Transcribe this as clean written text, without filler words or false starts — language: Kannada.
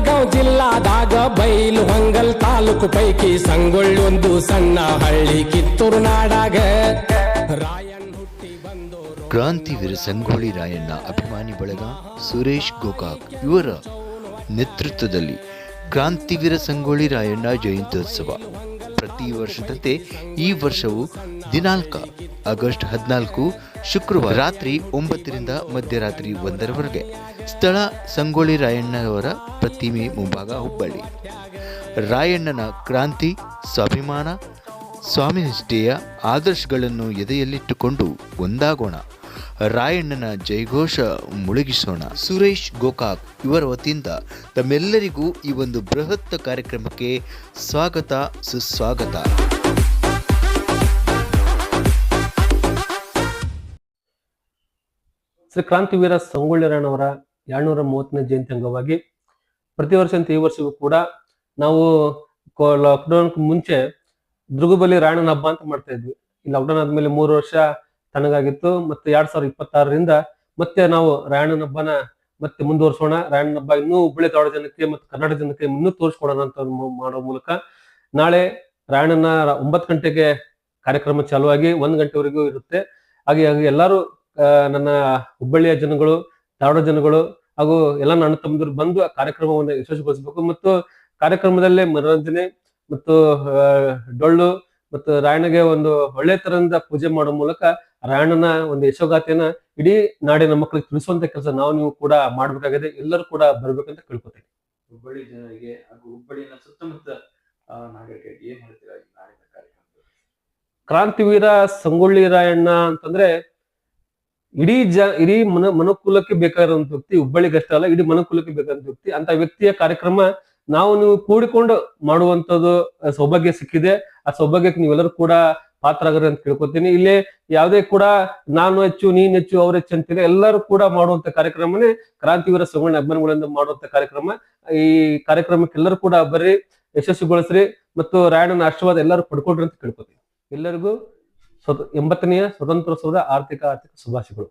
ಬೆಳಗಾವ್ ಜಿಲ್ಲಾದಾಗ ಬೈಲು ಹೊಂಗಲ್ ತಾಲೂಕು ಪೈಕಿ ಸಂಗೊಳ್ಳಿ ಒಂದು ಸಣ್ಣ ಹಳ್ಳಿ ಕಿತ್ತೂರು ನಾಡಾಗ ರಾಯಣ್ಣ ಹುಟ್ಟಿ ಬಂದೋರು. ಕ್ರಾಂತಿವೀರ ಸಂಗೊಳ್ಳಿ ರಾಯಣ್ಣ ಅಭಿಮಾನಿ ಬಳಗ ಸುರೇಶ್ ಗೋಕಾಕ್ ಇವರ ನೇತೃತ್ವದಲ್ಲಿ ಕ್ರಾಂತಿವೀರ ಸಂಗೊಳ್ಳಿ ರಾಯಣ್ಣ ಜಯಂತ್ಯೋತ್ಸವ ಪ್ರತಿ ವರ್ಷದಂತೆ ಈ ವರ್ಷವೂ ದಿನಾಂಕ ಆಗಸ್ಟ್ 14 ಶುಕ್ರವಾರ ರಾತ್ರಿ 9ರಿಂದ ಮಧ್ಯರಾತ್ರಿ 1ರವರೆಗೆ ಸ್ಥಳ ಸಂಗೊಳ್ಳಿ ರಾಯಣ್ಣವರ ಪ್ರತಿಮೆ ಮುಂಭಾಗ ಹುಬ್ಬಳ್ಳಿ. ರಾಯಣ್ಣನ ಕ್ರಾಂತಿ, ಸ್ವಾಭಿಮಾನ, ಸ್ವಾಮಿನಿಷ್ಠೆಯ ಆದರ್ಶಗಳನ್ನು ಎದೆಯಲ್ಲಿಟ್ಟುಕೊಂಡು ಒಂದಾಗೋಣ, ರಾಯಣ್ಣನ ಜಯಘೋಷ ಮುಳುಗಿಸೋಣ. ಸುರೇಶ್ ಗೋಕಾಕ್ ಇವರ ವತಿಯಿಂದ ತಮ್ಮೆಲ್ಲರಿಗೂ ಈ ಒಂದು ಬೃಹತ್ ಕಾರ್ಯಕ್ರಮಕ್ಕೆ ಸ್ವಾಗತ, ಸುಸ್ವಾಗತ. ಶ್ರೀ ಕ್ರಾಂತಿವೀರ ಸಂಗೊಳ್ಳಿ ರಾಯಣ್ಣವರ 230ನೇ ಜಯಂತಿ ಅಂಗವಾಗಿ ಪ್ರತಿ ವರ್ಷದಂತೆ ಈ ವರ್ಷವೂ ಕೂಡ ನಾವು ಲಾಕ್ಡೌನ್ ಮುಂಚೆ ದುರ್ಗಬಲಿ ರಾಯಣ್ಣನ ಹಬ್ಬ ಅಂತ ಮಾಡ್ತಾ ಇದ್ವಿ. ಈ ಲಾಕ್ಡೌನ್ ಆದ್ಮೇಲೆ 3 ವರ್ಷ ತಣ್ಣಗಾಗಿತ್ತು. ಮತ್ತೆ 2026ರಿಂದ ಮತ್ತೆ ನಾವು ರಾಯಣ್ಣನ ಹಬ್ಬನ ಮತ್ತೆ ಮುಂದುವರಿಸೋಣ. ರಾಯಣ್ಣನ ಹಬ್ಬ ಇನ್ನೂ ಹುಬ್ಬಳ್ಳಿ ಧಾರವಾಡ ಜನಕ್ಕೆ ಮತ್ತು ಕರ್ನಾಟಕ ಜನಕ್ಕೆ ಇನ್ನೂ ತೋರಿಸ್ಕೊಡೋಣ ಅಂತ ಮಾಡೋ ಮೂಲಕ ನಾಳೆ ರಾಯಣ್ಣನ 9 ಗಂಟೆಗೆ ಕಾರ್ಯಕ್ರಮ ಚಾಲುವಾಗಿ 1 ಗಂಟೆವರೆಗೂ ಇರುತ್ತೆ. ಹಾಗೆ ಎಲ್ಲರೂ ನನ್ನ ಹುಬ್ಬಳ್ಳಿಯ ಜನಗಳು, ಧಾರವಾಡ ಜನಗಳು ಹಾಗೂ ಎಲ್ಲ ನನ್ನ ತಮ್ಮಂದಿರು ಬಂದು ಆ ಕಾರ್ಯಕ್ರಮವನ್ನು ಯಶಸ್ವಿಗೊಳಿಸಬೇಕು. ಮತ್ತು ಕಾರ್ಯಕ್ರಮದಲ್ಲೇ ಮನೋರಂಜನೆ ಮತ್ತು ಡೊಳ್ಳು ಮತ್ತು ರಾಯಣ್ಣಗೆ ಒಂದು ಒಳ್ಳೆ ತರದಿಂದ ಪೂಜೆ ಮಾಡೋ ಮೂಲಕ ರಾಯಣ್ಣನ ಒಂದು ಯಶೋಗಾಥೆಯನ್ನ ಇಡೀ ನಾಡಿನ ಮಕ್ಕಳಿಗೆ ತಿಳಿಸುವಂತ ಕೆಲಸ ನೀವು ಕೂಡ ಮಾಡ್ಬೇಕಾಗಿದೆ. ಎಲ್ಲರೂ ಕೂಡ ಬರ್ಬೇಕಂತ ಕೇಳ್ಕೊತೀನಿ. ಹುಬ್ಬಳ್ಳಿ ಜನರಿಗೆ ಹಾಗೂ ಹುಬ್ಬಳ್ಳಿನ ಸುತ್ತಮುತ್ತ ನಾಗರಿಕರಿಗೆ ಏನ್ ಹೇಳ್ತೀರಾ ಈ ನಾಡಿನ ಕಾರ್ಯಕ್ರಮ? ಕ್ರಾಂತಿವೀರ ಸಂಗೊಳ್ಳಿ ರಾಯಣ್ಣ ಅಂತಂದ್ರೆ ಇಡೀ ಮನುಕುಲಕ್ಕೆ ಬೇಕಾಗಿರುವಂತ ವ್ಯಕ್ತಿ. ಹುಬ್ಬಳ್ಳಿಗಷ್ಟೇ ಅಲ್ಲ, ಇಡೀ ಮನುಕುಲಕ್ಕೆ ಬೇಕಾದಂತ ವ್ಯಕ್ತಿ. ಅಂತ ವ್ಯಕ್ತಿಯ ಕಾರ್ಯಕ್ರಮ ನೀವು ಕೂಡಿಕೊಂಡು ಮಾಡುವಂತದ್ದು ಸೌಭಾಗ್ಯ ಸಿಕ್ಕಿದೆ. ಆ ಸೌಭಾಗ್ಯಕ್ಕೆ ನೀವೆಲ್ಲರೂ ಕೂಡ ಪಾತ್ರರಾಗರಿ ಅಂತ ಕೇಳ್ಕೊತೀನಿ. ಇಲ್ಲಿ ಯಾವುದೇ ಕೂಡ ನಾನು ಹೆಚ್ಚು, ನೀನ್ ಹೆಚ್ಚು, ಅವ್ರ ಹೆಚ್ಚು ಅಂತಿಲ್ಲ. ಎಲ್ಲರೂ ಕೂಡ ಮಾಡುವಂತ ಕಾರ್ಯಕ್ರಮನೇ ಕ್ರಾಂತಿವೀರ ಸಂಗೊಳ್ಳಿ ಅಭಿಮಾನಿಗಳಿಂದ ಮಾಡುವಂತ ಕಾರ್ಯಕ್ರಮ. ಈ ಕಾರ್ಯಕ್ರಮಕ್ಕೆ ಎಲ್ಲರೂ ಕೂಡ ಬರ್ರಿ, ಯಶಸ್ವಿಗೊಳಿಸ್ರಿ ಮತ್ತು ರಾಯಣ್ಣನ ಆಶೀರ್ವಾದ ಎಲ್ಲರೂ ಪಡ್ಕೊಳ್ರಿ ಅಂತ ಕೇಳ್ಕೊತೀನಿ. ಎಲ್ಲರಿಗೂ 80ನೇ ಸ್ವತಂತ್ರೋತ್ಸವದ ಆರ್ಥಿಕ ಶುಭಾಶಯಗಳು.